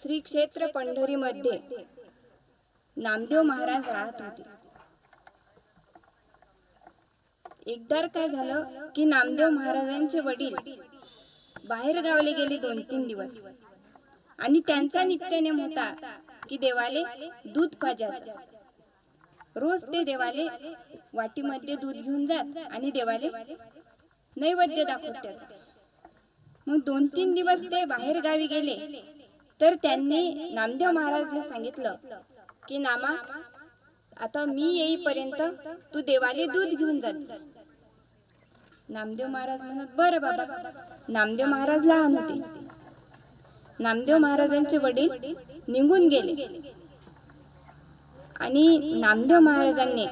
श्री क्षेत्र पंढरी मध्ये नामदेव महाराज राहत होते. एकदा काय झालं की नामदेव महाराजांचे वडील बाहेर गावले गेले 2-3 दिवस आणि त्यांचा नित्यनेम होता की देवाले दूध पाजायचं. रोज ते देवाले वाटीमध्ये दूध घेऊन जात आणि देवाले नैवेद्य दाखवतात. मग 2-3 दिवस ते बाहेर गावी गेले तर त्यांनी नामदेव महाराजला सांगितलं की नामा, आता मी येईपर्यंत तू देवाले दूध घेऊन जात. नामदेव महाराज म्हणत बरं बाबा. नामदेव महाराज लहान होते. नामदेव महाराजांचे वडील निघून गेले आणि नामदेव महाराजांनी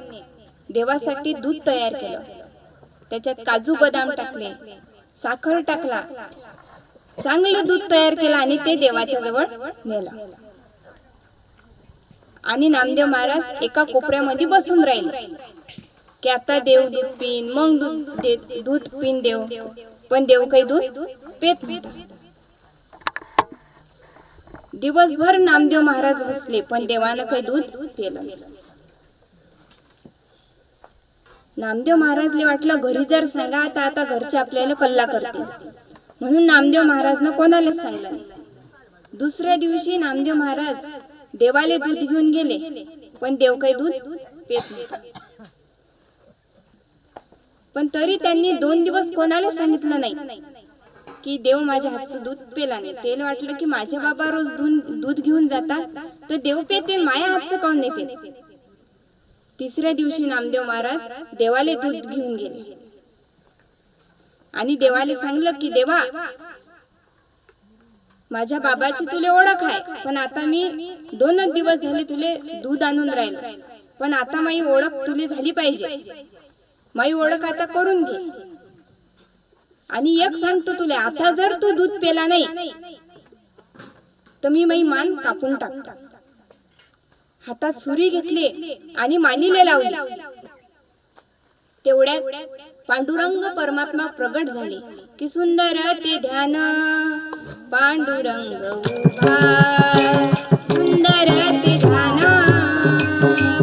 देवासाठी दूध तयार केलं. त्याच्यात काजू बदाम टाकले, साखर टाकला, चांगलं दूध तयार केलं आणि ते देवाच्या जवळ नेलं. आणि नामदेव महाराज एका कोपऱ्यामध्ये बसून राहिले की आता देव दूध पिन, मग दूध पिन देव. पण देव काही दूध पेत नव्हता. दिवसभर नामदेव महाराज बसले पण देवानं काही दूध पिलं. नामदेव महाराजले वाटलं घरी जर सांगा आता घरचे आपल्याला कल्ला करतील, म्हणून नामदेव महाराजनं कोणालाच सांगलं नाही. दुसऱ्या दिवशी नामदेव महाराज देवाले दूध घेऊन गेले पण देव काही दूध पेत नव्हता. पण तरी त्यांनी 2 दिवस कोणाला सांगितलं नाही की देव माझ्या हातचं दूध पेला नाही. त्याला वाटलं की माझे बाबा रोज दूध घेऊन जातात तर देव पेते, माझ्या हातचं काऊन नाही पेत. तिसऱ्या दिवशी नामदेव महाराज देवाले दूध घेऊन गेले आणि देवाले सांगलं की देवा, माझ्या बाबाची तुले ओळख आहे, पण आता मी 2 दिवस झाले तुले दूध आणून राहिलो, पण आता माझी ओळख तुले झाली पाहिजे. माझी ओळख आता करून घे. आणि एक सांगतो तुले, आता जर तू दूध पेला नाही तर मी माझी मान कापून टाकतो. हातात सुरी घेतली आणि मानीले लावली. तेवढ्यात पांडुरंग परमात्मा प्रगट झाले की सुंदर ते ध्यान पांडुरंग उभा, सुंदर ते ध्यान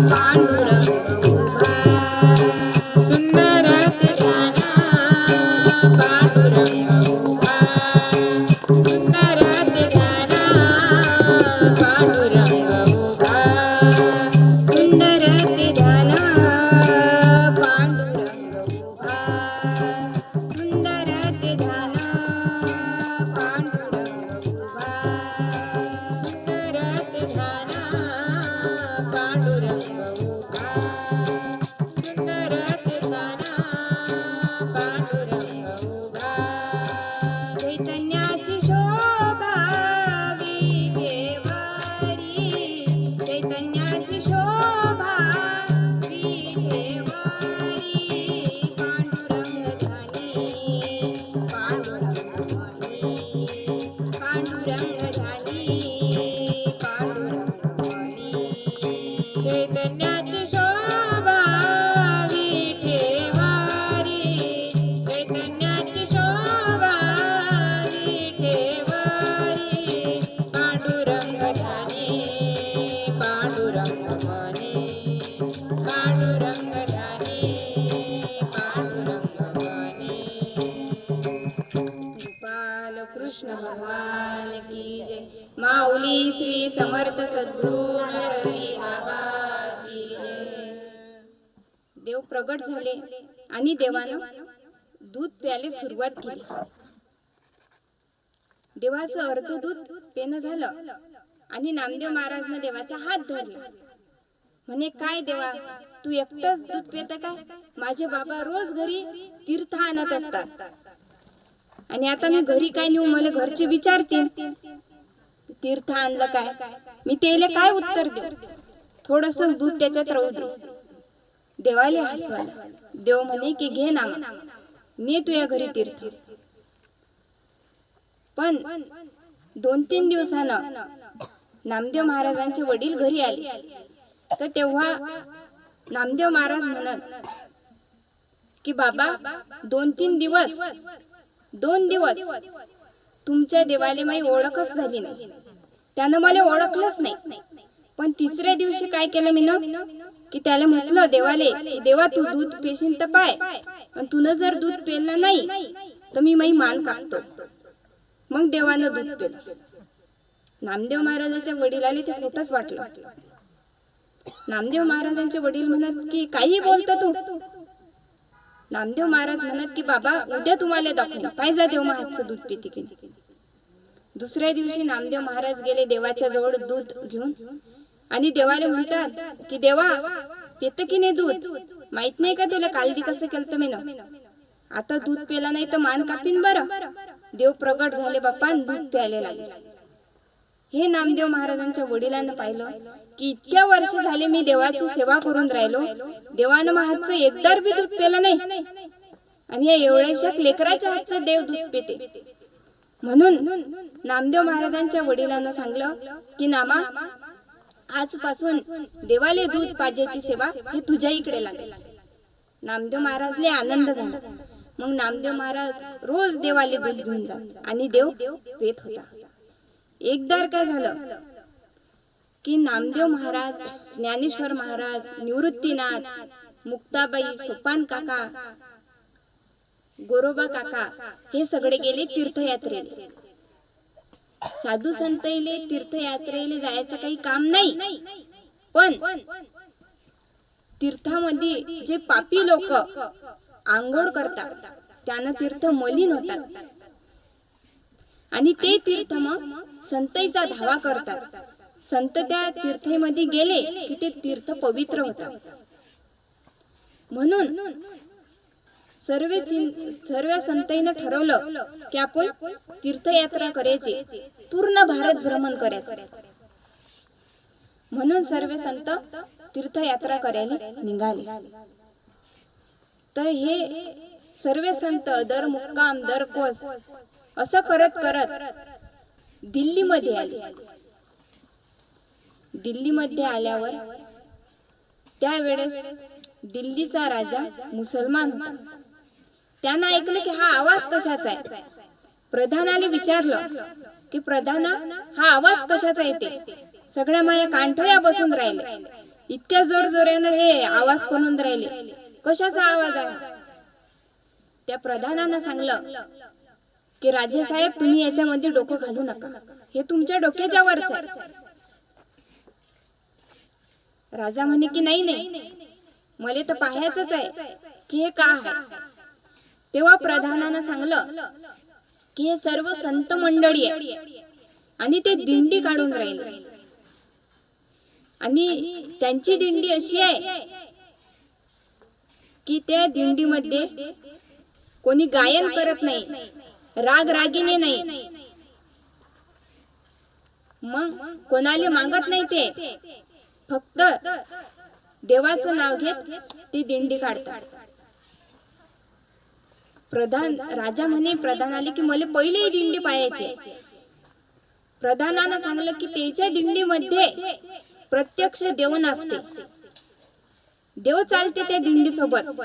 पांडुरंग उभा, सुंदर ते ध्यान पांडुरंग उभा, सुंदर ते ध्यान पांडुरंग उभा, सुंदर ते ध्यान पांडुरंग उभा, सुंदर ते ध्यान पांडुरंग उभा, सुंदर ते ध्यान पांडुरंग उभा, सुंदर ते ध्यान पांडुरंग उभा. चैतन्याची शोभा विठेवारी, चैतन्याची शोभा विठेवारी, पांडुरंग झाली पांडुरंग वाली, पांडुरंग झाली पांडुरंग वाली. चैतन्याची शोभा विठेवारी, चैतन्याची शोभा विठेवारी, पांडुरंग झाली पांडुरंग वाली, पांडुरंग झाली पांडुरंग वाली. गोपाल कृष्ण भगवान की जय. माऊली श्री समर्थ सद्गुरु हरी बाबा की जय. देव प्रगट झाले आणि देवानं दूध प्यायला सुरुवात केली. देवाचं अर्ध दूध पेन झालं आणि नामदेव महाराजनं देवाचा हात धरला. म्हणे काय देवा, तू एकटंच दूध पेत काय? माझे बाबा रोज घरी तीर्थ आणत असतात आणि आता मी घरी काय नेऊ, मला घरचे विचारतील तीर्थ आणलं काय. मी त्याला काय उत्तर देऊ? थोडस दूध त्याच्यात राहू दे. देवाले हसवायला. देव म्हणे की घे नामा, ने तुझ्या घरी तीर्थ. पण 2-3 दिवसानं नामदेव महाराजांचे वडील घरी आले तर तेव्हा नामदेव महाराज म्हणत की बाबा 2-3 दिवस तुमच्या देवाले माई ओळखच झाली नाही. त्यानं मला ओळखलंच नाही. पण तिसऱ्या दिवशी काय केलं मीनं की त्याला म्हटलं देवाले की देवा तू दूध पेशीन तर पाय, पण तुनं जर दूध पेलं नाही तर मी माई मान कापतो. मग देवानं दूध पेलं. नामदेव महाराजांच्या वडिलाला ते खोटंच वाटलं. नामदेव महाराजांचे वडील म्हणत की काही बोलतो तू. नामदेव महाराज म्हणत की बाबा उद्या तुम्हाला दाखवून पाहिजे देव महाराजचं दूध पिते की नाही. दुसऱ्या दिवशी नामदेव महाराज गेले देवाच्या जवळ दूध घेऊन आणि देवाला म्हणतात की देवा पितं की नाही दूध, माहित नाही का तुला कालदी कसं केलं मीनं, आता दूध पेला नाही तर मान कापीन बरं. देव प्रगट झाले बाप्पा दूध प्यायला लागले. हे नामदेव महाराजांच्या वडिलांना पाहिलं की इतक्या वर्ष झाले मी देवाची सेवा करून राहिलो, देवानं हातचं एकदार बी दूध पेलं नाही आणि या एवढ्याशा लेकराच्या हातचं देव दूध पिते. म्हणून नामदेव महाराजांच्या वडिलांना सांगलं की नामा आजपासून देवाले दूध पाजायची सेवा हे तुझ्या इकडे लागेल. नामदेव महाराजले आनंद झाला. मग नामदेव महाराज रोज देवाले दूध घेऊन जात आणि देव पेत होता. एकदा काय झालं की नामदेव महाराज, ज्ञानेश्वर महाराज, निवृत्तीनाथ, मुक्ताबाई, सोपान काका, गोरोबा काका हे सगळे गेले तीर्थयात्रेला. साधू संतईले तीर्थयात्रेला जायचं काही काम नाही, पण तीर्थामध्ये जे पापी लोक आंघोळ करतात त्यांना तीर्थ मलिन होतात आणि ते तीर्थ मग संतईचा धावा करतात. संत त्या तीर्थेमध्ये गेले की ते तीर्थ पवित्र होतात. म्हणून सर्व संतांनी ठरवलं की आपण तीर्थयात्रा करायची, पूर्ण भारत भ्रमण करायचं. म्हणून सर्व संत तीर्थयात्रा करायला निघाले. तर हे सर्व संत दर मुक्काम दर कोस असं करत करत दिल्लीमध्ये आले. दिल्लीमध्ये आल्यावर त्यावेळेस दिल्लीचा राजा मुसलमान होता. त्यानं ऐकलं की हा आवाज कशाचा आहे. प्रधानाला विचारलं की प्रधाना हा आवाज कशाचा येते. सगळ्या माया कांठया बसून राहिले, इतक्या जोर जोरानं हे आवाज करून राहिले, कशाचा आवाज आहे. त्या प्रधानानं सांगलं की राजे साहेब तुम्ही याच्यामध्ये डोकं घालू नका, हे तुमच्या डोक्याच्या वरच आहे. राजा म्हणे की नाही नाही मला तर पाहायचंच आहे की हे का आहे. तेव्हा प्रधानानं सांगलं की हे सर्व संत मंडळी आहे आणि ते दिंडी काढून राहिले आणि त्यांची दिंडी अशी आहे की त्या दिंडीमध्ये कोणी गायन करत नाही, राग रागिने नाही, मग कोणाला मागत नाही, ते फक्त देवाचं नाव घेत ती दिंडी काढतात. प्रधान राजा म्हणे प्रधानाला की मला पहिले दिंडी पाहायची. प्रधानानं सांगलं की त्याच्या दिंडीमध्ये प्रत्यक्ष देव नसते, देव चालते त्या दिंडी सोबत.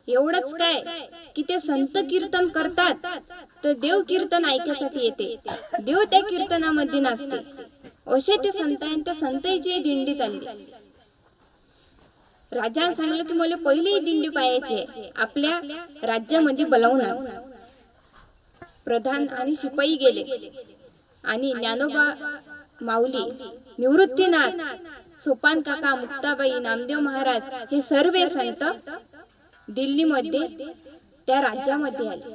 एवढंच काय की ते संत कीर्तन करतात तर देव कीर्तन ऐकायसाठी येते, देव त्या कीर्तनामध्ये नसते. असे ते संत आहेत, त्या संतांची दिंडी चालली. राजाने सांगलं की मला पहिली दिंडी पाहायची, आपल्या राज्यामध्ये बोलावून आण. प्रधान आणि शिपाई गेले आणि ज्ञानोबा माऊली, निवृत्तीनाथ, सोपान काका, मुक्ताबाई, नामदेव महाराज हे सर्व संत दिल्लीमध्ये त्या राज्यामध्ये आले.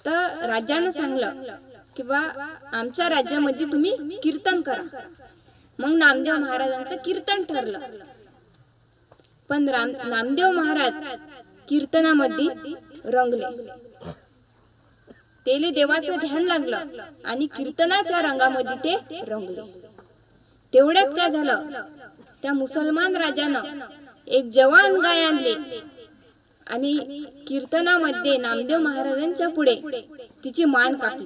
तर राजानं सांगलं की बा आमच्या राज्यामध्ये तुम्ही कीर्तन करा. मग नामदेव महाराजांचं कीर्तन ठरलं. पण नामदेव महाराज कीर्तनामध्ये रंगले, तेले देवाचं ध्यान लागलं आणि कीर्तनाच्या रंगामध्ये ते रंगले. तेवढ्यात काय झालं, त्या मुसलमान राजानं एक जवान गाय आणले आणि कीर्तनामध्ये नामदेव महाराजांच्या पुढे तिची मान कापली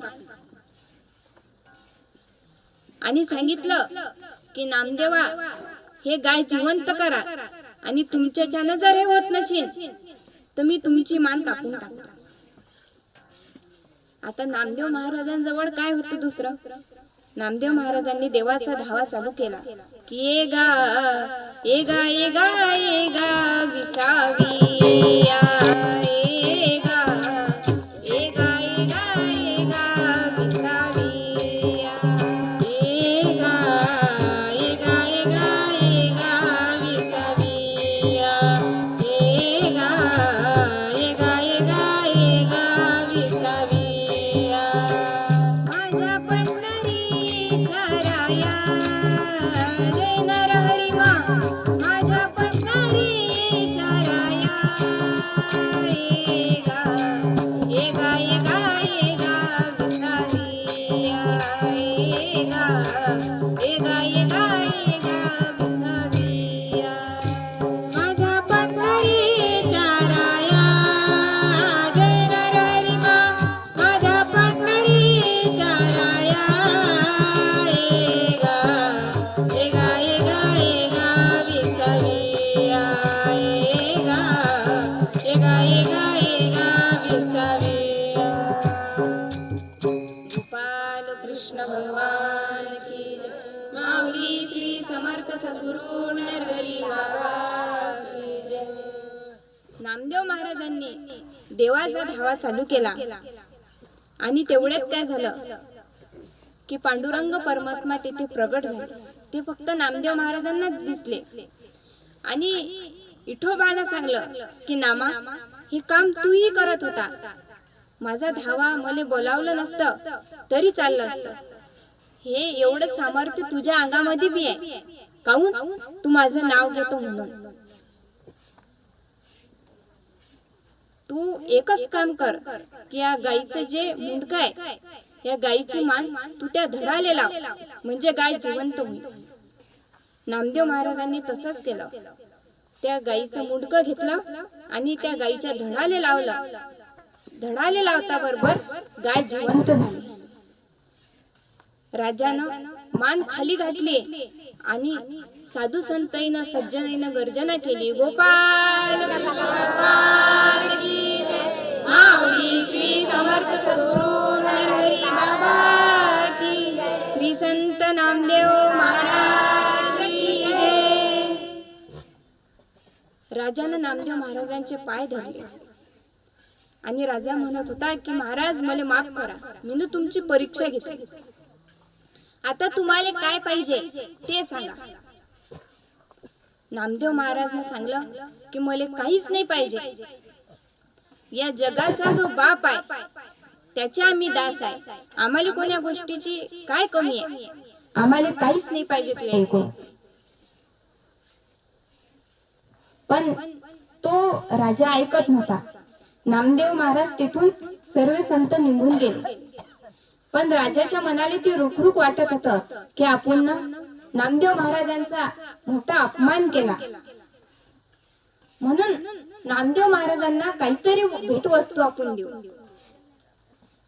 आणि सांगितलं की नामदेवा हे गाय जिवंत करा आणि तुमच्याच्यानं जर हे होत नसेल तर मी तुमची मान कापून टाकतो. आता नामदेव महाराजांजवळ काय होतं दुसरं? नामदेव महाराजांनी देवाचा धावा चालू केला की ये गा ये गा ये गा ये गा विसावी या, ये गा ये गा ये गा ये गा विसावी या, ये गा ये गा ये गा ये गा विसावी या, ये गा ये गा ये गा ये गा विसावी या. माझ्या पंढरीच्या राया जय नरहरी मा, माझ्या पंढरीच्या राया ये गा ये गा ये गा ये गा विसावी या, ये गा ये गा ये गा ये गा विसावी या. माझ्या पंढरीच्या राया जय नरहरी मा, माझ्या पंढरीच्या राया ये गा ये गा ये गा ये गा विसावी या, ये गा ये गा ये गा ये गा विसावी या. गोपाल कृष्ण भगवान की जय. माऊली श्री समर्थ सद्गुरु नरहरी बाबा की जय. नामदेव महाराजांनी देवाचा धावा चालू केला आणि तेवढ्यात काय झालं की पांडुरंग परमात्मा तिथे प्रगट झाले. ते फक्त नामदेव महाराजांना दिसले आणि विठोबाला सांगलं की नामा, हे काम तूही करत होता. माझा धावा मला बोलावलं नसतं तरी चाललं असतं. हे एवढं सामर्थ्य तुझ्या अंगामध्ये बी आहे, काहून तू माझं नाव घेतो म्हणून. तू एकच काम कर की या गाईचं जे मुंडकं आहे, या गाईची मान तू त्या धडाले लाव, म्हणजे गाय जिवंत होईल. नामदेव महाराजांनी तसंच केलं. त्या गाईचं मुंडकं घेतलं आणि त्या गाईच्या धडाले लावलं. धडाले लावता बरोबर गाय जिवंत झाली. राजानं मान खाली घातली आणि साधू संताईनं सज्जनाईनं गर्जना केली. गोपाल कृष्ण भगवान की जय. माऊली श्री समर्थ सद्गुरु नरहरी बाबा की जय. श्री संत नामदेव महाराज की जय. राजानं नामदेव महाराजांचे पाय धरले आणि राजा म्हणत होता की महाराज मला माफ करा, मी तुमची परीक्षा घेतली. आता तुम्हाला काय पाहिजे ते सांगा. नामदेव महाराजने सांगलं की मला काहीच नाही पाहिजे. या जगाचा जो बाप आहे त्याच्या आम्ही दास आहे. आम्हाला कोण्या गोष्टीची काय कमी आहे, आम्हाला काहीच नाही पाहिजे तुझ्या ऐकून. पण तो राजा ऐकत नव्हता. नामदेव महाराज तिथून सर्व संत निघून गेले. पण राजाच्या मनाला ती रुखरुख वाटत होतं की आपण नामदेव महाराजांचा मोठा अपमान केला, म्हणून नामदेव महाराजांना काहीतरी भेटवस्तू आपण देऊ.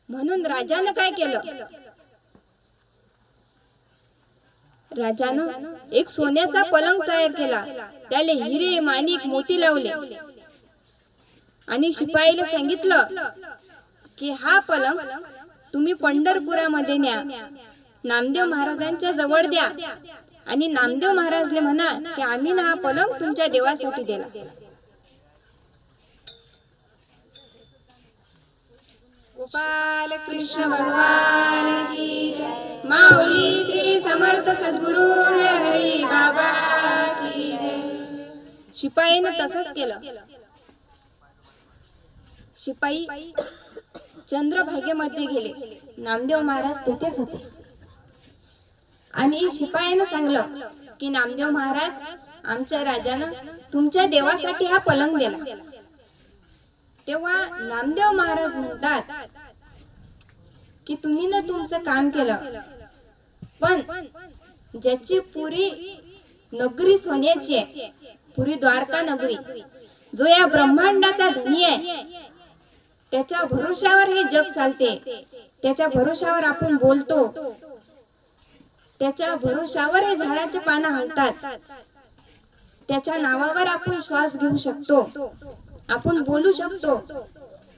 म्हणून राजानं काय केलं, राजानं एक सोन्याचा पलंग तयार केला. त्याला हिरे माणिक मोती लावले आणि शिपाईला सांगितलं की हा पलंग तुम्ही पंढरपुरामध्ये न्या, नामदेव महाराजांच्या जवळ द्या आणि नामदेव महाराजले म्हणा की आम्ही ना हा पलंग तुमच्या देवासाठी दिला. गोपाल कृष्ण भगवान की जय. माऊली श्री समर्थ सद्गुरु नरहरी बाबा की जय. शिपाईनं तसंच केलं. शिपाई चंद्रभागेमध्ये गेले. नामदेव महाराज तिथेच होते आणि शिपायानं सांगलं की नामदेव महाराज, आमच्या राजानं तुमच्या देवासाठी हा पलंग दिला. तेव्हा नामदेव महाराज म्हणतात की तुम्ही ना तुमचं काम केलं, पण ज्याची पुरी नगरी सोन्याची आहे, पुरी द्वारका नगरी, जो या ब्रह्मांडाचा धनी आहे, त्याच्या भरोशावर हे जग चालते, त्याच्या भरोशावर आपण बोलतो, त्याच्या भरोशावर हे झाडाचे पानं हलतात, त्याच्या नावावर आपण श्वास घेऊ शकतो, आपण बोलू शकतो,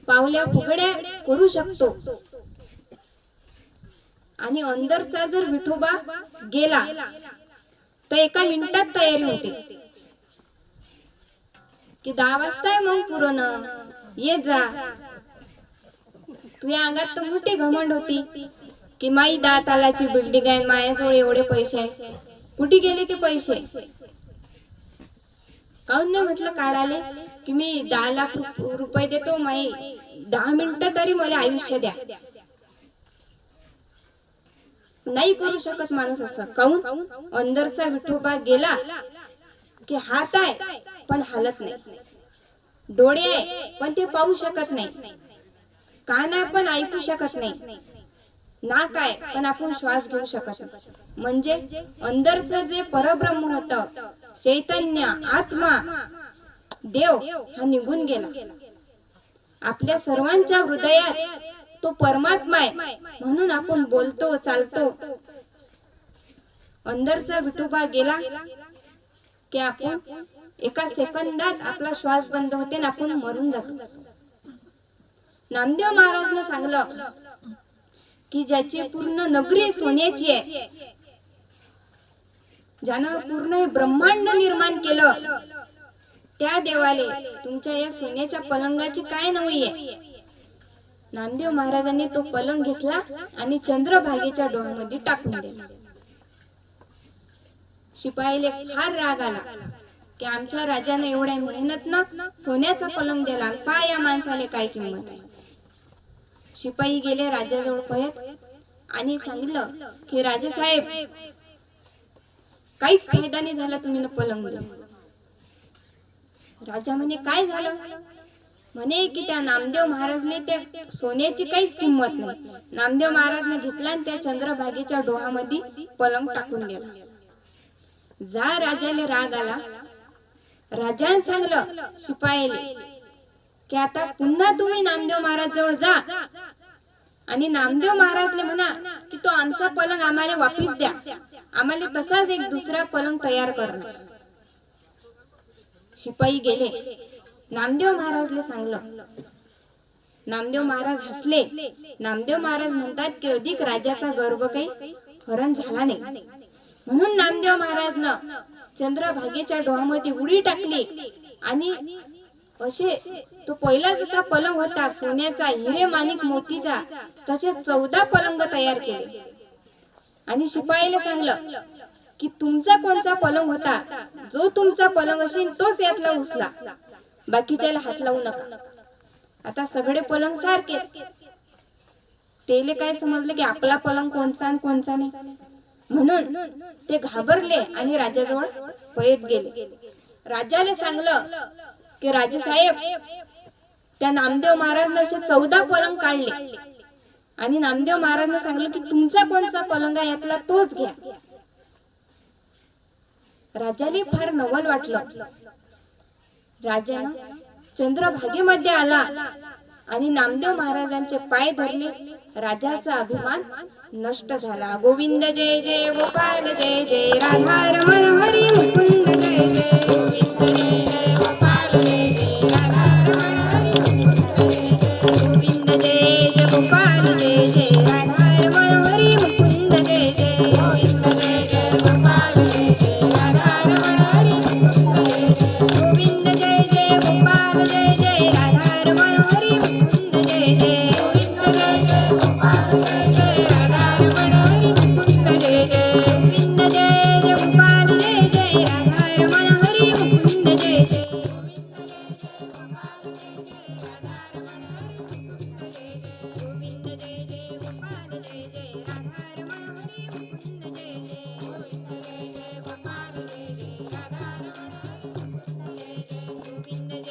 पावल्या फुगड्या करू शकतो. आणि अंदरचा जर विठोबा गेला तर एका मिनिटात तयारी होते की 10 वाजताय मग पुरण ये जा. तुझ्या अंगात तर मोठी घमंड होती की माई 10 तालाची बिल्डिंग आहे, माझ्याजवळ एवढे पैसे आहे. कुठे गेले ते पैसे? काहून नाही म्हटलं काढाले की मी 10 लाख रुपये देतो, माई 10 मिनिटं तरी मला आयुष्य द्या. नाही करू शकत माणूस असं. काहून? अंदरचा विठोबा गेला की हात आहे पण हालत नाही, डोळे आहे पण ते पाहू शकत नाही, कान आहे पण ऐकू शकत नाही, नाक आहे पण आपण श्वास घेऊ शकत नाही. म्हणजे अंदरचं जे परब्रह्म होत, चैतन्य, आत्मा, देव हा निघून गेला. आपल्या सर्वांच्या हृदयात तो परमात्मा आहे म्हणून आपण बोलतो, चालतो. अंदरचा विठोबा गेला की आपण एका सेकंदात आपला श्वास बंद होते आणि आपण मरून जातो. नामदेव महाराजनं सांगलं की ज्याची पूर्ण नगरी सोन्याची आहे, ज्यानं पूर्ण हे ब्रह्मांड निर्माण केलं, त्या देवाले तुमच्या या सोन्याच्या पलंगाची काय नवई आहे. नामदेव महाराजांनी तो पलंग घेतला आणि चंद्रभागेच्या डोहामध्ये टाकून दिला. शिपाईले फार राग आला की आमच्या राजाने एवढ्या मेहनत न सोन्याचा पलंग दिला, पहा या माणसाले काय किंमत आहे. शिपाई गेले राजाजवळ पळत आणि सांगितलं की राजे साहेब, काहीच फायदा नाही झाला, तुम्ही न पलंग दिला. राजा म्हणे काय झालं? म्हणे की त्या नामदेव महाराजने त्या सोन्याची काहीच किंमत नाही. नामदेव महाराजने घेतला आणि त्या चंद्रभागेच्या डोहामध्ये पलंग टाकून दिला. जा राजाले राग आला. राजाने सांगलं शिपाईले की आता पुन्हा तुम्ही नामदेव महाराज जवळ जा आणि नामदेव महाराजले म्हणा की तो आमचा पलंग आम्हाला वापस द्या, आम्हाला तसाच एक दुसरा पलंग तयार करणार. शिपाई गेले, नामदेव महाराजले सांगलं. नामदेव महाराज हसले. नामदेव महाराज म्हणतात की अधिक राजाचा गर्व काही हरण झाला नाही, म्हणून नामदेव महाराजनं चंद्रभागेच्या डोहामध्ये उडी टाकली आणि असे तो पहिला जसा पलंग होता सोन्याचा, हिरे माणिक मोतीचा, तसे 14 पलंग तयार केले. आणि शिपाईला सांगलं की तुमचा कोणता पलंग होता, जो तुमचा पलंग असेल तोच यातला उचला, बाकीच्याला हात लावू नका. आता सगळे पलंग सारखे. तेले काय समजलं की आपला पलंग कोणचा आणि कोणचा नाही, म्हणून ते घाबरले आणि राजाजवळ पळत गेले. राजाला सांगलं की राजे साहेब, त्या नामदेव महाराजने असे 14 पलंग काढले आणि नामदेव महाराजने सांगलं की तुमचा कोणता पलंग आहे यातला तोच घ्या. राजाला फार नवल वाटलं. राजानं चंद्रभागेमध्ये आला आणि नामदेव महाराजांचे पाय धरले. राजाचा अभिमान नष्ट झाला. गोविंद जय जय गोपाल जय जय, राधा रमण हरी मुकुंद जय जय. गोविंद जय जय गोपाल जय जय, राधा रमण हरी मुकुंद जय जय. गोविंद जय जय गोपाल जय जय, राधा रमण हरी मुकुंद जय जय. गोविंद जय जय गोपाल जय जय, राधा रमण हरी मुकुंद जय जय. गोविंद जय जय गोपाल जय जय, राधा रमण हरी मुकुंद जय जय. गोविंद जय जय गोपाल जय जय, राधा रमण हरी मुकुंद जय जय. गोविंद जय जय गोपाल जय जय, राधा रमण हरी मुकुंद जय जय. गोविंद जय जय गोपाल जय जय, राधा रमण हरी मुकुंद जय जय. गोविंद जय जय गोपाल जय जय, राधा रमण हरी मुकुंद जय जय. गोविंद जय जय गोपाल जय जय, राधा रमण हरी मुकुंद जय जय. गोविंद जय जय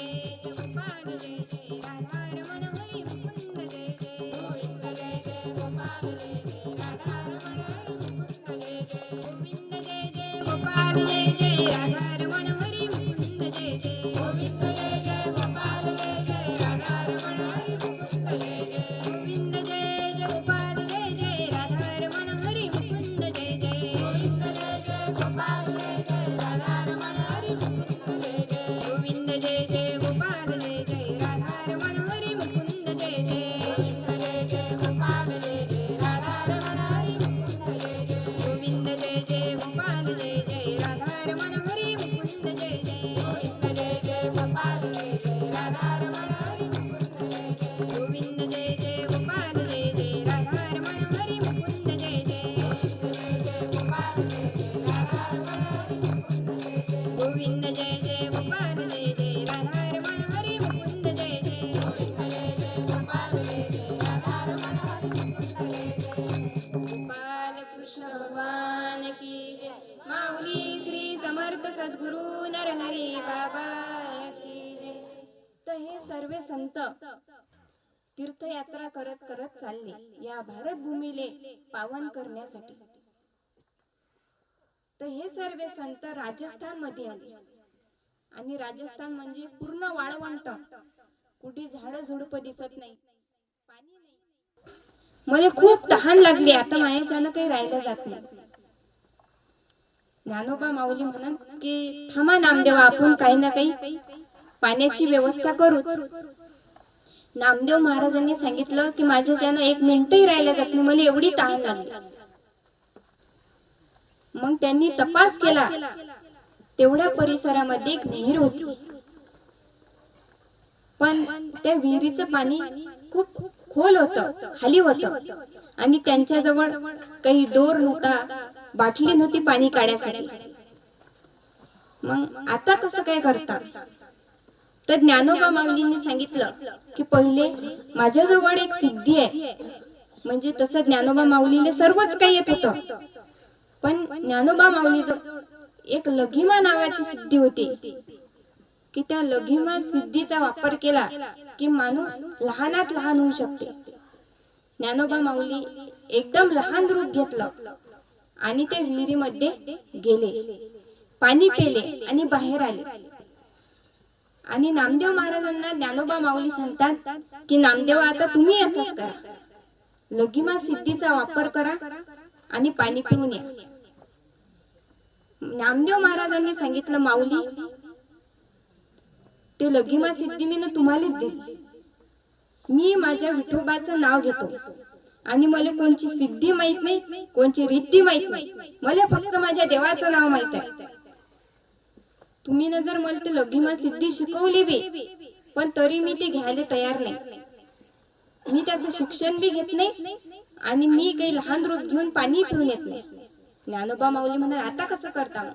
गोपाल जय जय, राधा रमण हरी मुकुंद जय जय. गोविंद जय जय गोपाल जय जय, राधा रमण हरी मुकुंद जय जय. गोविंद जय जय गोपाल जय जय, राधा रमण हरी मुकुंद जय जय. गोविंद जय जय गोपाल जय जय, राधा रमण हरी मुकुंद जय जय. गोविंद जय जय गोपाल जय जय, राधा रमण हरी मुकुंद जय जय. गोविंद जय जय गोपाल जय जय, राधा रमण हरी मुकुंद जय जय. गोविंद जय जय गोपाल जय जय, राधा रमण हरी मुकुंद जय जय. गोविंद जय जय गोपाल जय जय, राधा रमण हरी माऊली श्री समर्थ सद्गुरु नरहरी बाबा की जय. तर हे सर्व संत तीर्थयात्रा करत करत चालले या भारत भूमीले पावन करण्यासाठी. तर हे सर्व संत राजस्थान मध्ये आले आणि राजस्थान म्हणजे पूर्ण वाळवंट, कुठे झाड झुडप दिसत नाही, पाणी नाही. मला खूप तहान लागली, आता माझ्याच्यानं काही राहिलं जात नाही. ज्ञानोबा माऊली म्हणत की थांबा नामदेवा, आपण काही ना काही पाण्याची व्यवस्था करूच. नामदेव महाराजांनी सांगितलं की माझ्याच्यानं 1 मिनिटही राहिलं जात नाही, मला एवढी तहान लागली. मग त्यांनी तपास केला, तेवढ्या परिसरामध्ये एक विहीर होती, पण त्या विहिरीचं पाणी खूप खोल होतं, खाली होतं आणि त्यांच्याजवळ काही दोर नव्हता, बाटली नव्हती पाणी काढण्यासाठी. मग आता कसं काय करता? तर ज्ञानोबा माऊलींनी सांगितलं की पहिले माझ्याजवळ एक सिद्धी आहे. म्हणजे तसं ज्ञानोबा माऊलीला सर्वच काही येत होतं, पण ज्ञानोबा माऊलीजवळ एक लघिमा नावाची सिद्धी होती की त्या लघिमा सिद्धीचा वापर केला की माणूस लहानात लहान होऊ शकते. ज्ञानोबा माऊली एकदम लहान रूप घेतलं आणि ते विहिरीमध्ये गेले, पाणी पेले आणि बाहेर आले. आणि नामदेव महाराजांना ज्ञानोबा माऊली सांगतात की नामदेव, आता तुम्ही असंच करा, लघिमा सिद्धीचा वापर करा आणि पाणी पिऊन या. नामदेव महाराजांनी सांगितलं, माऊली ते लघिमा सिद्धी मी तुम्हालाच दिली. मी माझ्या विठोबाचं नाव घेतो आणि मला कोणची सिद्धी माहित नाही, कोणची रिद्धी माहित नाही, मला फक्त माझ्या देवाचं नाव माहित आहे. तुम्ही न जर मला ते लघिमा सिद्धी शिकवली बी, पण तरी मी ते घ्यायला तयार नाही. मी त्याचं शिक्षण बी घेत नाही आणि मी काही लहान रूप घेऊन पाणी पिऊन येत नाही. ज्ञानोबा माऊली म्हणा, आता कसं करता?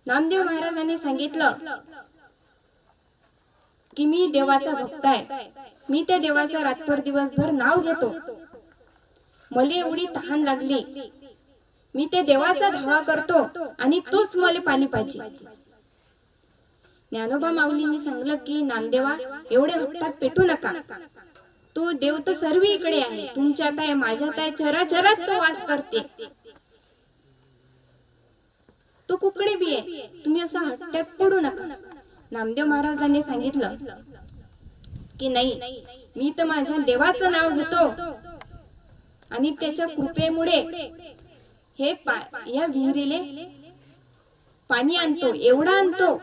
नामदेव महाराजांनी सांगितलं की मी देवाचा भक्त आहे, मी त्या देवाचा रातभर दिवसभर नाव घेतो, मला एवढी तहान लागली, मी त्या देवाचा धावा करतो आणि तोच मला पाणी पाहिजे. ज्ञानोबा माऊलींनी सांगितलं की नामदेवा, एवढ्या हट्टात पेटू नका, तो देव तर सर्व इकडे आहे, तुमच्यात आहे, माझ्यात आहे, चराचरात तो वास करते, तो कुकडे बी आहे, तुम्ही असा हट्टात पडू नका. नामदेव महाराजांनी सांगितलं की नाही, मी तर माझ्या देवाचं नाव घेतो आणि त्याच्या कृपेमुळे हे या विहिरीले पाणी आणतो, एवढा आणतो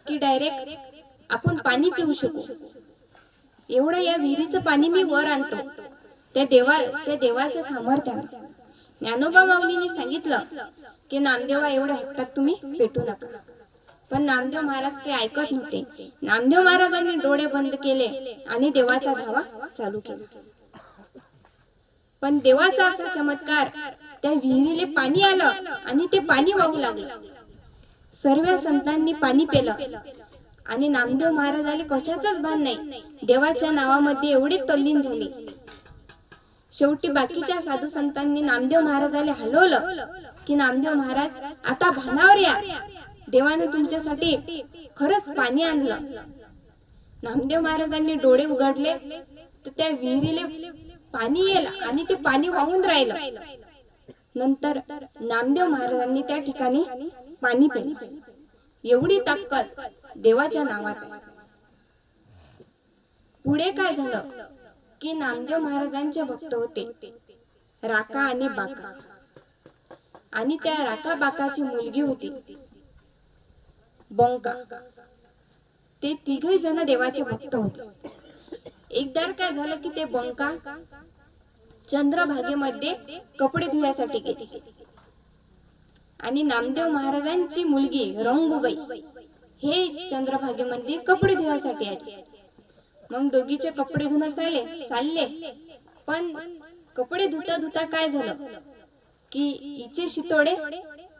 की डायरेक्ट आपण पाणी पिऊ शकू. एवढं या विहिरीचं पाणी मी वर आणतो त्या देवाच्या सामर्थ्याने. ज्ञानोबा माऊलींनी सांगितलं की नामदेवा, एवढ्या हट्टात तुम्ही पेटू नका. पण नामदेव महाराज काही ऐकत नव्हते. नामदेव महाराजांनी डोळे बंद केले आणि देवाचा धावा चालू केला. पण देवाचा असा चमत्कार, त्या विहिरीले पाणी आलं आणि ते पाणी वाहू लागलं. सर्व संतांनी पाणी पेलं आणि नामदेव महाराजाला कशाचंच भान नाही, देवाच्या नावामध्ये एवढे तल्लीन झाले. शेवटी बाकीच्या साधू संतांनी नामदेव महाराजाला हलवलं की नामदेव महाराज, आता भानावर या, देवाने तुमच्यासाठी खरंच पाणी आणलं. नामदेव महाराजांनी डोळे उघडले तर त्या विहिरीले पाणी येईल आणि ते पाणी वाहून राहिलं. नंतर नामदेव महाराजांनी त्या ठिकाणी पाणी पिलं. एवढी ताकद देवाच्या नावात आहे. पुढे काय झालं की नामदेव महाराजांचे भक्त होते राका आणि बाका, आणि त्या राका बाकाची मुलगी होती बंका. ते तिघही जण देवाचे भक्त होते. एकदा काय झालं की ते बंका चंद्रभागेमध्ये कपडे धुण्यासाठी गेले आणि नामदेव महाराजांची मुलगी रंगूबाई हे चंद्रभागेमध्ये कपडे धुण्यासाठी आले. मग दोघीचे कपडे धुणं चालले, पण कपडे धुता धुता काय झालं की हिचे शितोडे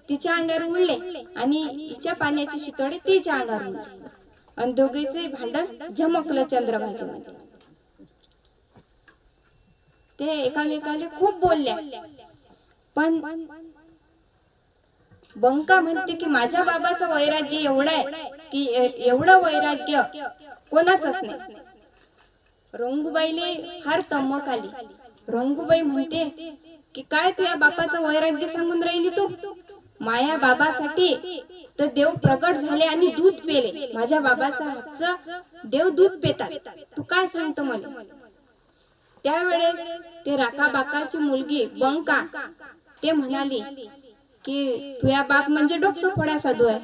तिच्या अंगावर उडले आणि हिच्या पाण्याचे शितोडे तिच्या अंगावर उडले आणि दोघीचे भांडण झमकलं चंद्रभागेमध्ये. ते एकामेकाला खूप बोलल्या पण बंका म्हणते की माझ्या बाबाचं वैराग्य एवढं आहे की एवढं वैराग्य कोणाचंच नाही. रंगूबाईले फार तमक आली. रंगूबाई म्हणते की काय तुझ्या बापाचं वैराग्य सांगून राहिली तू? माया बाबासाठी तर देव प्रगट झाले आणि दूध पेले. माझ्या बाबाचा हातचं देव दूध पेतात, तू काय सांगतो मला? त्यावेळेस ते राका बाकाची मुलगी बंका ते म्हणाली की तुझ्या बाप म्हणजे डोकसं फोडा साधू आहे.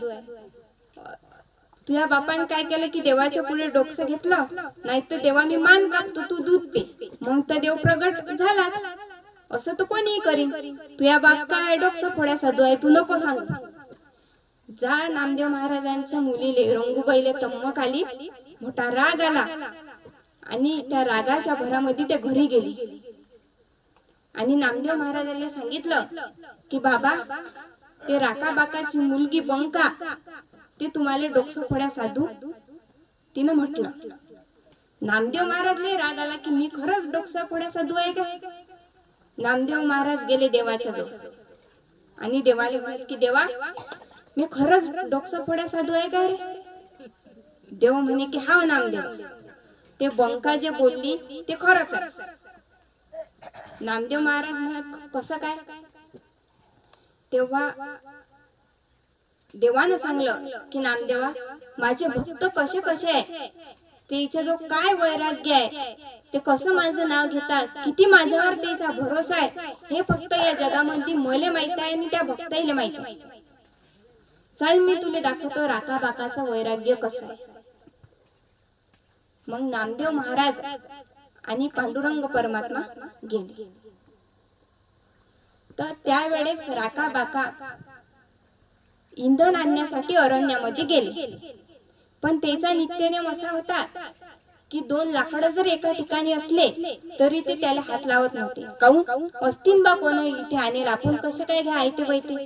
तुझ्या बापाने काय केलं की देवाच्या पुढे डोकसं घेतलं, नाही तर देवा मी मान कापतो, तू दूध पे. मग तर देव प्रगट झाला. असं तर कोणीही करीन. तुझ्या बाप काय डोकसं फोड्या साधू आहे, तू नको सांग. जा नामदेव महाराजांच्या मुलीले रंगूबाईले तम्मक आली, मोठा राग आला आणि त्या रागाच्या भरामध्ये ते घरी गेली आणि नामदेव महाराजांना सांगितलं की बाबा ते राका बाकाची मुलगी बंका ते तुम्हाला डोकसं फोड्या साधू तिनं म्हटलं. नामदेव महाराजले राग आला की मी खरंच डोकसा फोड्या साधू आहे का? नामदेव महाराज गेले देवाच्या जवळ आणि देवाला म्हणाले की देवा मी खरंच डोकसं फोड्या साधू आहे का रे? देव म्हणे की हा नामदेव, ते बंका जे बोलली ते खरंच आहे. नामदेव महाराज म्हणत कसं काय? तेव्हा देवानं सांगलं की नामदेवा माझे भक्त कसे कसे आहे, त्याच्या जो काय वैराग्य आहे, ते कसं माझं नाव घेतात, किती माझ्यावर त्याचा भरोसा आहे, हे फक्त या जगामध्ये मला माहित आहे आणि त्या भक्ताईला माहित आहे. चल मी तुला दाखवतो राका बाकाचं वैराग्य कसं आहे. मग नामदेव महाराज आणि पांडुरंग परमात्मा गेले. तर त्यावेळेस राका बाका इंधन आणण्यासाठी अरण्यामध्ये गेले. पण त्याचा नित्यनेम असा होता की 2 लाकडं जर एका ठिकाणी असले तरी ते त्याला हात लावत नव्हते. काऊन? असतील बा कोण इथे आणेल, आपण कसं काय घ्या आयते बैते,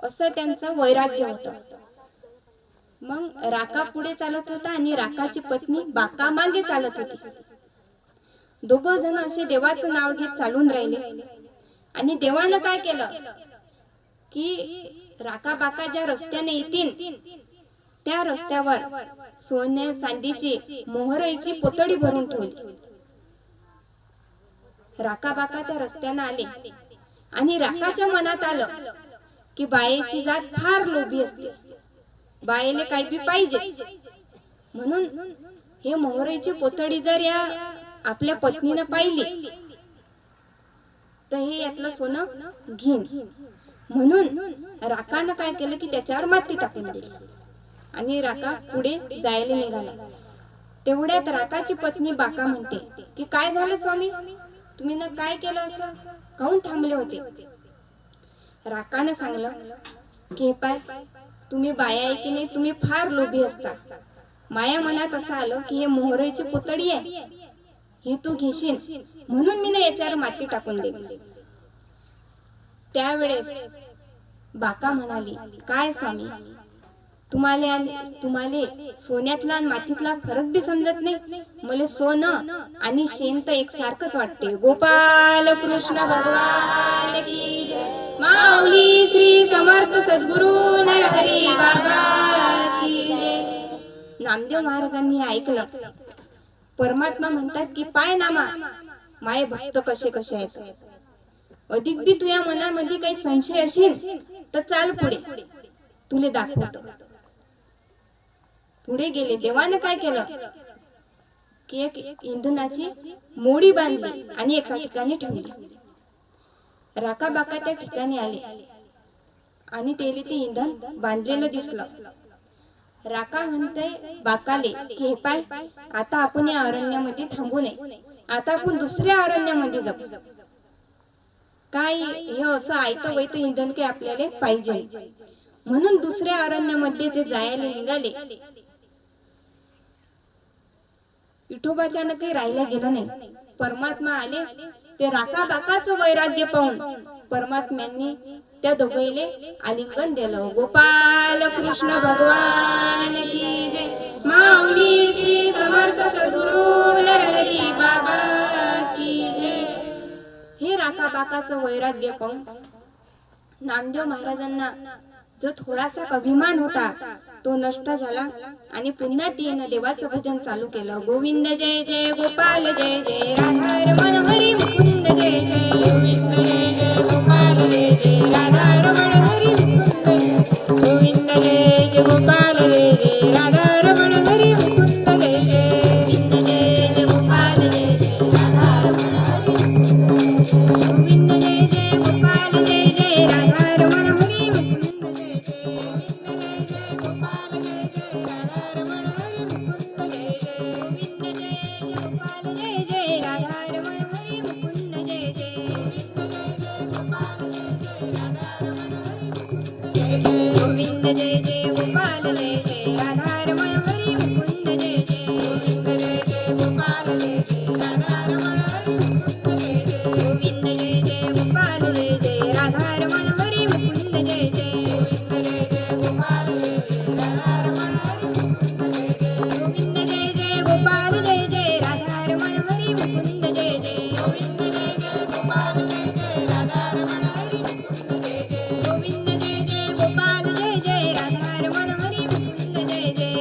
असं त्यांचं वैराग्य होतं. मग राका पुढे चालत होता आणि राकाची पत्नी बाका मागे चालत होती. दोघं जण असे देवाचं नाव घेत चालून राहिले आणि देवानं काय केलं की राका बाका ज्या रस्त्याने येतील त्या रस्त्यावर सोन्या चांदीची मोहराईची पोतडी भरून ठेवली. राका बाका त्या रस्त्याने आले आणि राकाच्या मनात आलं की बायेची जात फार लोभी असते, बायेले काही बी पाहिजे, म्हणून हे मोहराईची पोतडी जर या आपल्या पत्नीनं पाहिली तर हे यातलं सोनं घेईन. म्हणून राकानं काय केलं की त्याच्यावर माती टाकून दिली आणि राका पुढे जायला निघाला. तेवढ्यात राकाची पत्नी बाका म्हणते की काय झालं स्वामी, तुम्ही ना काय केलं, असं काहून थांबले होते? राकानं सांगलं की हे पाय, तुम्ही बाया आहे की नाही, तुम्ही फार लोभी असता. माया मनात असं आलं की हे मोहराईची पुतळी आहे, हे तू घेशील, म्हणून मी ना याच्यावर माती टाकून दिली. त्यावेळेस बाका म्हणाली काय स्वामी, तुम्हाला सोन्यातला आणि मातीतला फरक बी समजत नाही? मला सोनं आणि शेण तर एक सारखंच वाटते. गोपाल कृष्ण भगवान की जय. माऊली श्री समर्थ सद्गुरु नरहरी बाबा की जय. नामदेव महाराजांनी ऐकलं. परमात्मा म्हणतात की पाय नामा माये भक्त कसे कसे आहेत. अधिक बी तुझ्या मनामध्ये काही संशय असेल तर चाल पुढे, तुले दाखवतो. पुढे गेले. देवानं काय केलं की एक इंधनाची मोडी बांधली आणि एका ठिकाणी ठेवली. राका बाका त्या ठिकाणी आले आणि त्याला ते इंधन बांधलेलं दिसलं. राका म्हणते बाकाले की हे पाय, आता आपण या अरण्यामध्ये थांबू नये, आता आपण दुसऱ्या अरण्यामध्ये जाऊ. काय हे असं ऐकतं वैतं इंधन काही आपल्याला पाहिजे, म्हणून दुसऱ्या अरण्यामध्ये ते जायला निघाले. विठोबाच्यानं काही राहिला गेलं नाही. परमात्मा आले. ते राका बाकाचं वैराग्य पाहून परमात्म्यांनी त्या दोघांले आलिंगन दिलं. गोपाल कृष्ण भगवान की जय. माऊली श्री समर्थ सद्गुरु नरहरी बाबा की जय. हे राका आकाबाकाचं वैराग्य पाहून नामदेव महाराजांना जो थोडासा अभिमान होता तो नष्ट झाला आणि पुन्हा तिने देवाचं भजन चालू केलं. गोविंद जय जय गोपाल जय जय राधारमण हरी मुकुंद जय जय गोविंद जय जय गोपाल जय जय राधारमण हरी मुकुंद जय गोविंद जय जय गोपाल जय जय राधारमण हरी मुकुंद जय जय गोविंद जय जय गोपाल जय जय राधारमण हरी गोविंद जय जय गोपाल जय जय राधारमण हरी मुकुंद जय जय गोविंद जय जय गोपाल जय जय राधारमण हरी मुकुंद जय जय गोविंद जय जय गोपाल जय जय राधारमण हरी मुकुंद जय जय गोविंद जय जय गोपाल जय जय राधारमण हरी मुकुंद जय जय गोविंद जय जय गोपाल जय जय राधारमण हरी मुकुंद जय जय गोविंद जय जय गोपाल जय जय राधारमण हरी मुकुंद जय जय गोविंद जय जय गोपाल जय जय राधारमण हरी मुकुंद जय जय गोविंद जय जय गोपाल जय जय राधारमण हरी मुकुंद जय जय गोविंद जय जय गोपाल जय जय राधारमण हरी मुकुंद जय जय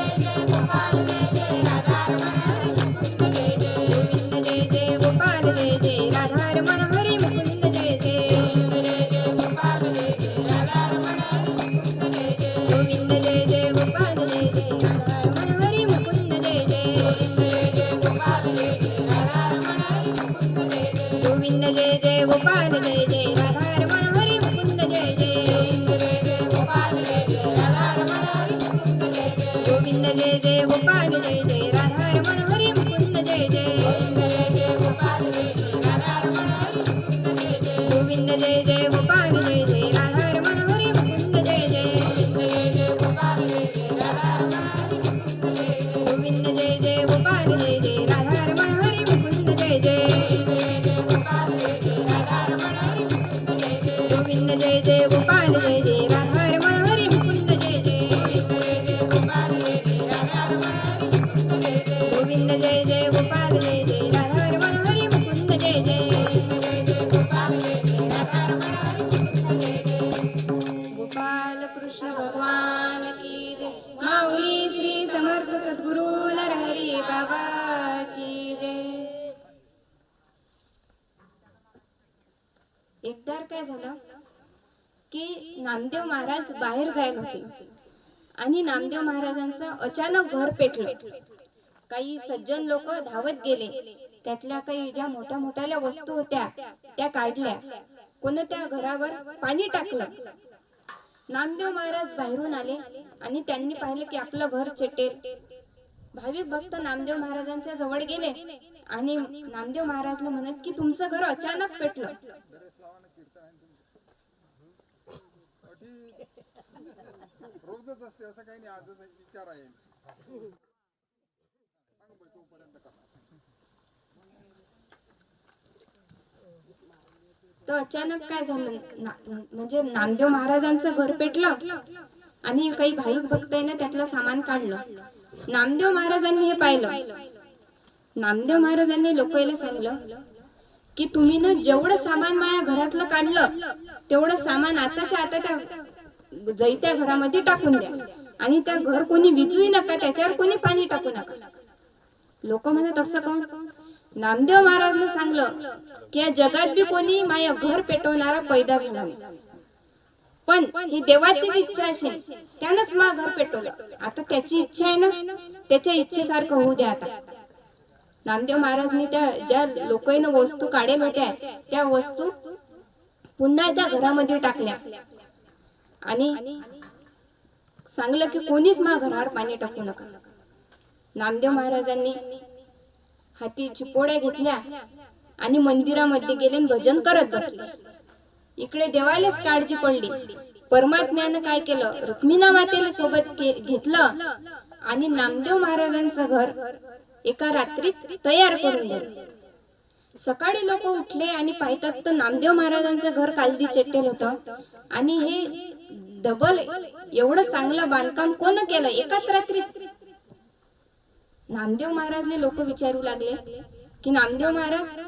गोविंद जय जय गोपाल जय जय राधारमण हरी मुकुंद जय जय गोविंद जय जय गोपाल जय जय राधारमण हरी मुकुंद जय जय गोविंद जय जय गोपाल जय जय राधारमण हरी मुकुंद जय जय गोविंद जय जय गोपाल जय जय राधारमण हरी मुकुंद जय जय गोविंद जय जय गोपाल जय जय राधारमण हरी मुकुंद जय जय गोविंद जय जय गोपाल जय जय राधारमण हरी मुकुंद जय जय गोविंद जय जय गोपाल जय जय राधारमण हरी मुकुंद जय जय गोविंद जय जय गोपाल जय जय राधारमण हरी मुकुंद जय जय गोविंद जय जय गोपाल जय जय राधारमण हरी मुकुंद जय जय गोविंद जय जय गोपाल जय जय राधारमण हरी मुकुंद जय जय गोविंद जय जय गोपाल जय जय राधारमण हरी मुकुंद जय जय गोविंद जय जय गोपाल जय जय राधारमण हरी मुकुंद जय जय गोविंद जय जय गोपाल जय जय राधारमण हरी मुकुंद जय जय गोविंद जय जय गोपाल जय जय राधारमण हरी मुकुंद जय जय गोविंद जय जय गोपाल जय जय राधारमण हरी मुकुंद जय जय गोविंद जय जय गोपाल जय जय राधारमण हरी मुकुंद जय जय गोविंद जय जय गोपाल जय जय राधारमण हरी मुकुंद जय जय गोविंद जय जय गोपाल जय जय राधारमण हरी मुकुंद जय जय गोविंद जय जय गोपाल जय जय राधारमण हरी मुकुंद जय जय गोपाल कृष्ण भगवान की जय माऊली श्री समर्थ सद्गुरु नरहरी बाबा की जय. एकदा काय झालं की नामदेव महाराज बाहेर जायला होते आणि नामदेव महाराजांचं अचानक घर पेटलं. काही सज्जन लोक धावत गेले, त्यातल्या काही ज्या मोठ्या मोठ्या वस्तू होत्या त्या काढल्या, कोणत्या घरावर पाणी टाकलं. नामदेव महाराज बाहेरून आले आणि त्यांनी पाहिलं की आपलं घर चेटेल. भाविक भक्त नामदेव महाराजांच्या जवळ गेले आणि नामदेव महाराजला म्हणत की तुमचं घर अचानक पेटलं. रोजच असते असं काही नाही, आजच विचार आहे. तर अचानक काय झालं, म्हणजे नामदेव महाराजांचं घर पेटलं आणि काही भाविक भक्तांनी त्यातलं सामान काढलं. नामदेव महाराजांनी हे पाहिलं. नामदेव महाराजांनी लोकांना सांगितलं की तुम्ही ना जेवढं सामान माझ्या घरातलं काढलं तेवढं सामान आताच्या आता त्या जैत्या घरामध्ये टाकून द्या आणि त्या घर कोणी विजू नका, त्याच्यावर कोणी पाणी टाकू नका. लोक म्हणत असं कोण? नामदेव महाराजांनी सांगलं की या जगात बी कोणी माझ्या घर पेटवणारा पैदा झाला नाही, पण ही देवाचीच इच्छा असेल त्यानंच माझं घर पेटवलं. आता त्याची इच्छा आहे ना, त्याच्या इच्छेसारखं होऊ द्या. आता नामदेव महाराजांनी त्या ज्या लोकांनी वस्तू काढेल होत्या त्या वस्तू पुन्हा त्या घरामध्ये टाकल्या आणि सांगलं की कोणीच माझ्या घरावर पाणी टाकू नका. नामदेव महाराजांनी हाती चिपोड्या घेतल्या आणि मंदिरामध्ये गेले आणि भजन करत बसले. इकडे देवालाच काळजी पडली. परमात्म्यानं काय केलं, रुक्मिणी मातेला सोबत घेतलं आणि नामदेव महाराजांचं घर एका रात्रीत तयार करून दिलं. सकाळी लोक उठले आणि पाहतात तर नामदेव महाराजांचं घर कालदी चेटेल होतं आणि हे डबल एवढं चांगलं बांधकाम कोण केलं एकाच रात्रीत. नामदेव महाराजले लोक विचारू लागले की नामदेव महाराज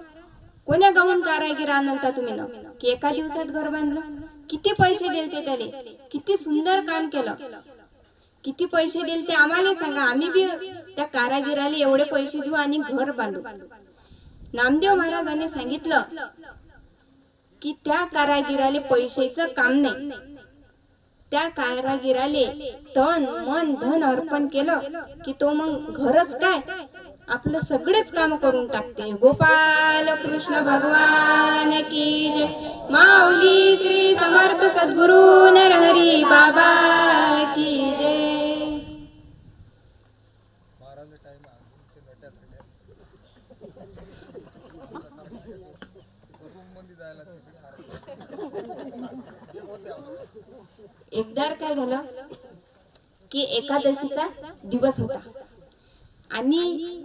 कोण्या गावून कारागीर आणलता तुम्ही ना की एका दिवसात घर बांधलं? किती पैसे दिले त्याले? किती सुंदर काम केलं? किती पैसे दिले ते आम्हाला सांगा, आम्ही बी त्या कारागिराला एवढे पैसे देऊ आणि घर बांधू. नामदेव महाराजांनी सांगितलं की त्या कारागिराले पैशाचं काम नाही, त्या कारागिराले तन मन धन अर्पण केलं की तो मग घरच काय आपलं सगळेच काम करून टाकते. गोपाल कृष्ण भगवान की जय. माऊली श्री समर्थ सद्गुरु नरहरी बाबा की जय. महाराज टाइम ते नट्या रूम मध्ये जायला एकदा काय झालं की एकादशीचा दिवस होता आणि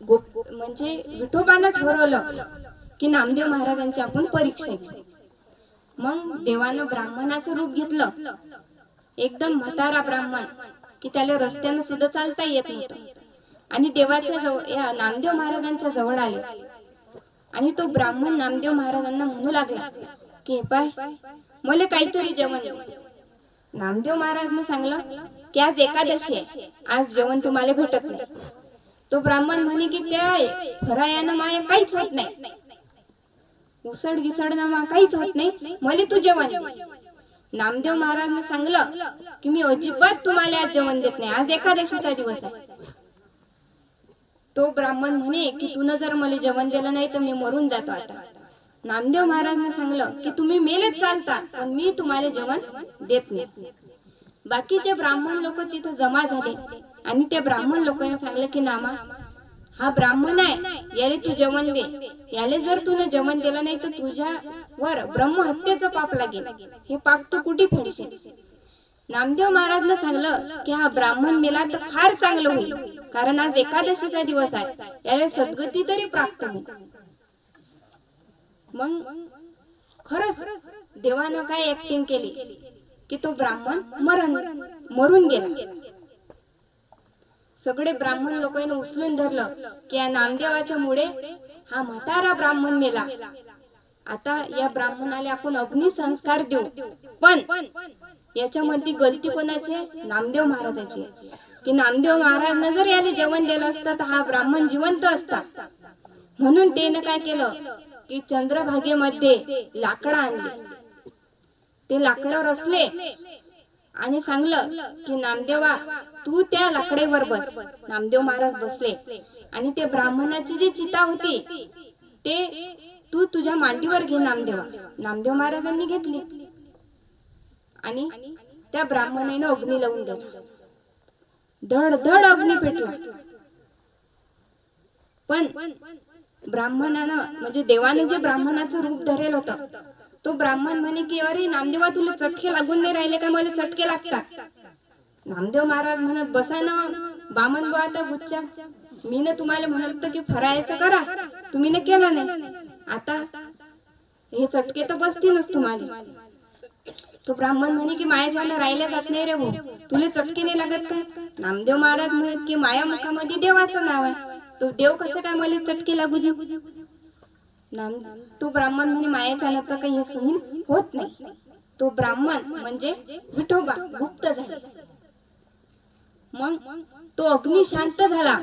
म्हणजे विठोबानं ठरवलं की नामदेव महाराजांची आपण परीक्षा घेऊ. मग देवानं ब्राह्मणाचं रूप घेतलं, एकदम म्हातारा ब्राह्मण की त्याला रस्त्यानं सुद्धा चालता येत नव्हतं. आणि देवाच्या जवळ या नामदेव महाराजांच्या जवळ आले आणि तो ब्राह्मण नामदेव महाराजांना म्हणू लागला की हे पाय मला काहीतरी जेवण दे. नामदेव महाराजांना सांगलं की आज एकादशी आहे, आज जेवण तुम्हाला भेटत नाही. तो ब्राह्मण म्हणे की त्या फरायानं माया काहीच होत नाही, उसड घिसडनं मा काहीच होत नाही, मला तू जेवण दे. नामदेव महाराजांना सांगलं की मी अजिबात तुम्हाला आज जेवण देत नाही, आज एकादशीचा दिवस आहे. तो ब्राह्मण म्हणे की तुनं जर मला जेवण दिलं नाही तर मी मरून जातो आता. नामदेव महाराजांना सांगलं की तुम्ही मेलेच चालता पण मी तुम्हाला जेवण देत नाही. बाकीचे ब्राह्मण लोक तिथे जमा झाले आणि त्या ब्राह्मण लोकांनी सांगलं की नामा हा ब्राह्मण आहे, याले तू जेवण दे. याले जर तुने जेवण दिलं नाही तर तुझ्यावर ब्रह्महत्येचं पाप लागेल, हे पाप तू कुठे फेडशील. नामदेव महाराजांना सांगलं की हा ब्राह्मण मेला तर फार चांगलं होईल, कारण आज एकादशीचा दिवस आहे, याला सद्गती तरी प्राप्त होईल. मग खरंच देवानं काय ऍक्टिंग केली की तो ब्राह्मण मरून गेला. सगळे ब्राह्मण लोकांनी उचलून धरलं की या नामदेवाच्या मुळे हा म्हातारा ब्राह्मण मेला. आता या ब्राह्मणाला आपण अग्निसंस्कार देऊ, पण याच्यामध्ये गलती कोणाची? नामदेव महाराजाची. की नामदेव महाराजांना जर याला जेवण दिलं असतं तर हा ब्राह्मण जिवंत असता. म्हणून त्याने काय केलं की चंद्रभागेमध्ये लाकडं आणली, ते लाकडं रचले आणि सांगलं की नामदेवा तू त्या लाकडेवर बस. नामदेव महाराज बसले आणि ते ब्राह्मणाची जी चिता होती ते तू तुझ्या मांडीवर घे नामदेवा. नामदेव महाराजांनी घेतली आणि त्या ब्राह्मणाने अग्नी लावून दिला. धड धड अग्नी पेटला. पण ब्राह्मणानं म्हणजे देवानं जे ब्राह्मणाचं रूप धरेल होतं तो ब्राह्मण म्हणे की अरे नामदेवा तुला चटके लागून नाही राहिले का? मला चटके लागतात. नामदेव महाराज म्हणत बसा ना बामन बुवा आता गुच्चा, मी ना तुम्हाला म्हणत होतं की फरायचं करा, तुम्ही न केलं नाही, आता हे चटके तर बसतीलच तुम्हाला. तो ब्राह्मण म्हणे की माया ज्याला राहिल्या जात नाही रे भाऊ, तुला चटके नाही लागत काय? नामदेव महाराज म्हणत की माया मुखामध्ये देवाचं नाव आहे, तो देव कसं काय मला चटके लागू दे? तो ब्राह्मण म्हणे मायाच्या तर काही हे सहन होत नाही. तो ब्राह्मण म्हणजे विठोबा गुप्त झाला. मग तो अग्नी शांत झाला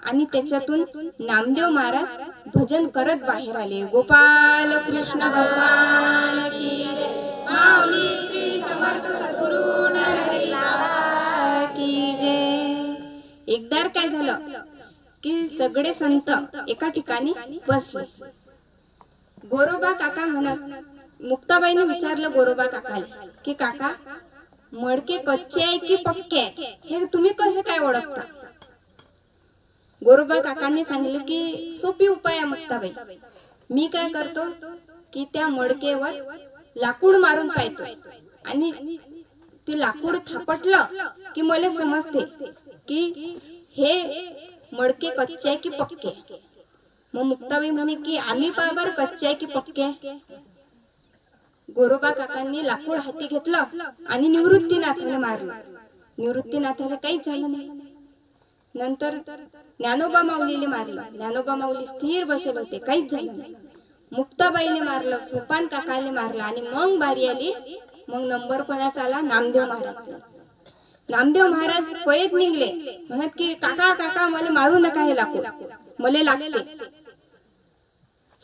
आणि त्याच्यातून नामदेव महाराज भजन करत बाहेर आले. गोपाल कृष्ण भगवान की जय. माऊली श्री समर्थ सद्गुरु नरहरी बाबा की जय. एकदा काय झालं की सगळे संत एका ठिकाणी बसले. गोरोबा काका म्हणत मुक्ताबाईने विचारलं गोरोबा काकाला की काका मडके कच्चे आहे की पक्के आहे, हे तुम्ही कसे काय ओळखता? गोरोबा काकांनी सांगितलं की सोपी उपाय आहे मुक्ताबाई, मी काय करतो की त्या मडकेवर लाकूड मारून पाहतो आणि ते लाकूड थापटलं की मला समजते की हे मडके कच्चे आहे की पक्के. मग मुक्ताबाई म्हणे की आम्ही पाबर कच्चे आहे की पक्के. गोरोबा काकांनी लाकूड हाती घेतलं आणि निवृत्तीनाथाला मारलं. निवृत्तीनाथाला काहीच झालं नाही. नंतर ज्ञानोबा माऊलीले मारलं. ज्ञानोबा माऊली स्थिर बसेल होते, काहीच झालं नाही. मुक्ताबाईने मारलं, सोपान काकाले मारलं आणि मग बारी आली. मग नंबर कोणाचा आला? नामदेव महाराज. नामदेव महाराज पयत निघले, म्हणत की काका काका मला मारू नका, हे लाकूड मले लागते.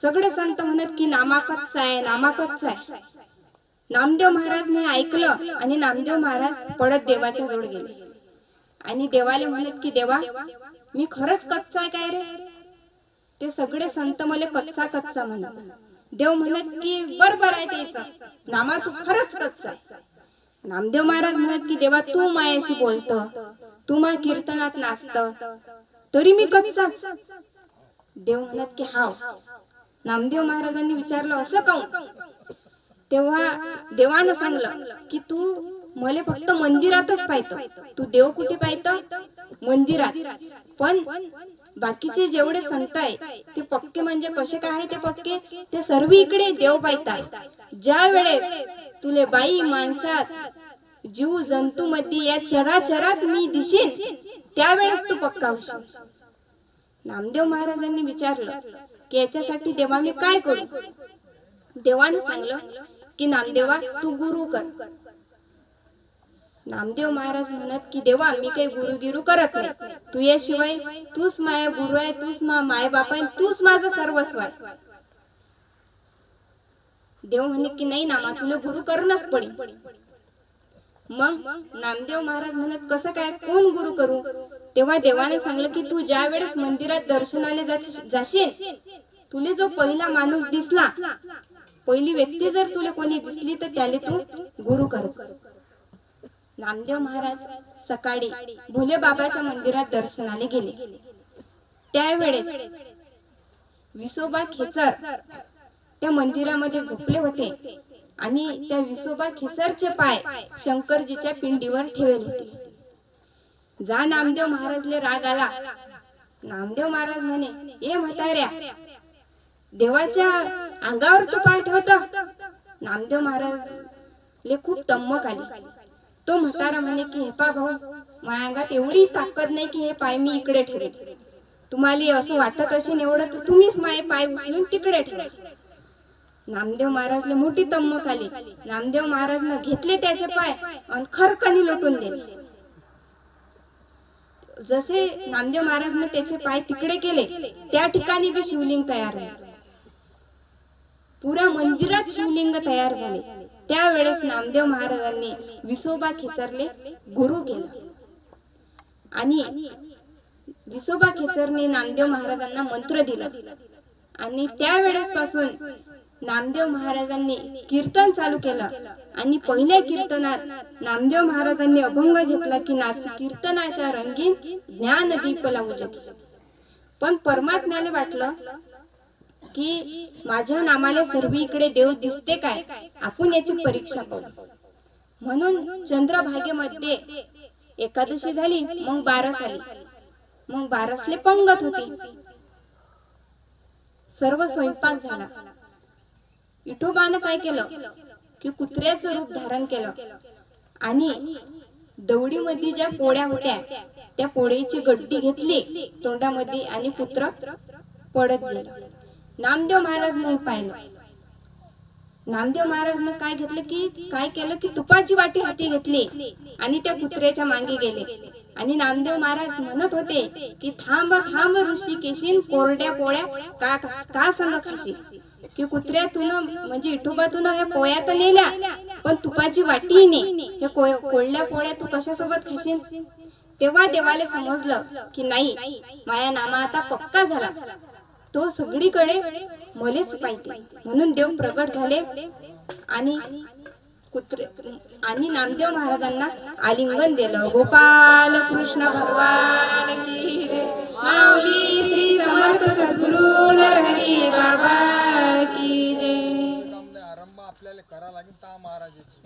सगळे संत म्हणत की नामाकच आहे, नामाकच आहे. नामदेव महाराजने ऐकलं आणि नामदेव महाराज पडत देवाच्या जवळ गेले आणि देवाले म्हणत की देवा, मी खरंच कच्चा आहे काय रे? ते सगळे संत मला कच्चा कच्चा म्हणत. देव म्हणत की बरोबर आहे तेच, नामा तू खरंच कच्चा आहे. नामदेव महाराज म्हणत की देवा, तू मायाशी बोलतो, तू मा कीर्तनात नाचत, तरी मी कच्चाच. देव म्हणत की हाव. नामदेव महाराजांनी विचारलं असं काऊन? तेव्हा देवानं सांगलं की तू मला फक्त मंदिरातच पाहतो, तू देव कुठे पाहतो? मंदिरात. पण बाकीचे जेवढे संत आहे ते पक्के, म्हणजे कसे काय आहे ते पक्के, ते सर्व इकडे देव पाहतात. ज्या वेळेस तुले बाई माणसात जीव जंतू मध्ये या चराचरात मी दिसेन, त्यावेळेस तू पक्का होशील. नामदेव महाराजांनी विचारलं की याच्यासाठी देवा मी काय करू? देवानं सांगलं की नामदेवा, तू गुरु कर. नामदेव महाराज म्हणत की देवा, मी काही गुरुगिरू करत नाही, तू याशिवाय तूच माया गुरु आहे, तूच माय बाप आहे, तूच माझं सर्वस्व आहे. देव म्हणे की नाही नामा, तुला गुरु करूनच पडेल. मग नामदेव महाराज म्हणत कसं काय, कोण गुरु करू? तेव्हा देवाने सांगलं की तू ज्या वेळेस मंदिरात दर्शनाला जाशील, तुले जो पहिला माणूस दिसला, पहिली व्यक्ती जर तुला कोणी दिसली, तर त्याला तू गुरु कर. नामदेव महाराज सकाळी भोले बाबाच्या मंदिरात दर्शनाला गेले. त्यावेळेस विसोबा खेचर त्या मंदिरामध्ये झोपले होते आणि त्या विसोबा खेचरचे पाय शंकरजीच्या पिंडीवर ठेवले होते. जा नामदेव महाराजले राग आला. नामदेव महाराज म्हणे, ए म्हाताऱ्या, देवाच्या अंगावर तू पाय ठेवतो? नामदेव महाराजले खूप तम्मक आली. तो म्हातारा म्हणे की हे पा भाऊ, माझ्या अंगात एवढी ताकद नाही की हे पाय मी इकडे ठेवेल. तुम्हाला असं वाटत असेल एवढं, तर तुम्हीच माझे पाय उचलून तिकडे ठेवा. नामदेव महाराजला मोठी तम्मक आली. नामदेव महाराजनं घेतले त्याचे पाय आणि खरकनी लोटून दिले. जसे नामदेव महाराजनं त्याचे पाय तिकडे केले, त्या ठिकाणी बी शिवलिंग तयार झाले. पुऱ्या मंदिरात शिवलिंग तयार झाले. त्यावेळेस नामदेव महाराजांनी विसोबा खेचरले गुरु केलं आणि विसोबा खेचरने नामदेव महाराजांना मंत्र दिला आणि त्यावेळेस पासून नामदेव महाराजांनी कीर्तन चालू केलं आणि पहिल्या कीर्तनात नामदेव महाराजांनी अभंग घेतला की नाच कीर्तनाच्या रंगीन ज्ञान दीप लावू जगी. पण परमात्म्याला वाटलं की माझ्या नामाला सर्वीकडे देव दिसते काय, आपण याची परीक्षा करू. म्हणून चंद्रभागेमध्ये एकादशी झाली, मग बारस आली, मग बारसले पंगत होती. सर्व स्वयंपाक झाला. विठोबानं काय केलं की कुत्र्याचं रूप धारण केलं आणि दौडीमध्ये ज्या पोळ्या होत्या त्या पोळीची गड्डी घेतली तोंडामध्ये आणि पुत्र पडत गेला. नामदेव महाराजने पाहिलं. नामदेव महाराजने काय केलं की तुपाची वाटी हाती घेतली आणि त्या कुत्र्याच्या मागे गेले आणि नामदेव महाराज म्हणत होते की थांब थांब ऋषिकेशीन, कोरड्या पोळ्या का संग खाशी, की कुत्र्यातून म्हणजे विठोबातून ह्या पोळ्या तर नेल्या, पण तुपाची वाटी ने, हे कोरड्या पोळ्या तू कशासोबत खाशील? तेव्हा देवाला समजलं की नाही, माया नामा आता पक्का झाला, तो सगळीकडे मलेच पाहिजे. म्हणून देव प्रगट झाले आणि नामदेव महाराजांना आलिंगन दिलं. गोपाल कृष्ण भगवान की जय. माऊली श्री समर्थ सद्गुरु नरहरी बाबा की जय. आरंभ आपल्याला करा लागेल ता महाराजाची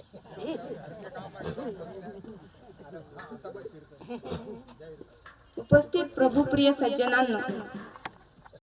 उपस्थित प्रभुप्रिय सज्जनांनो,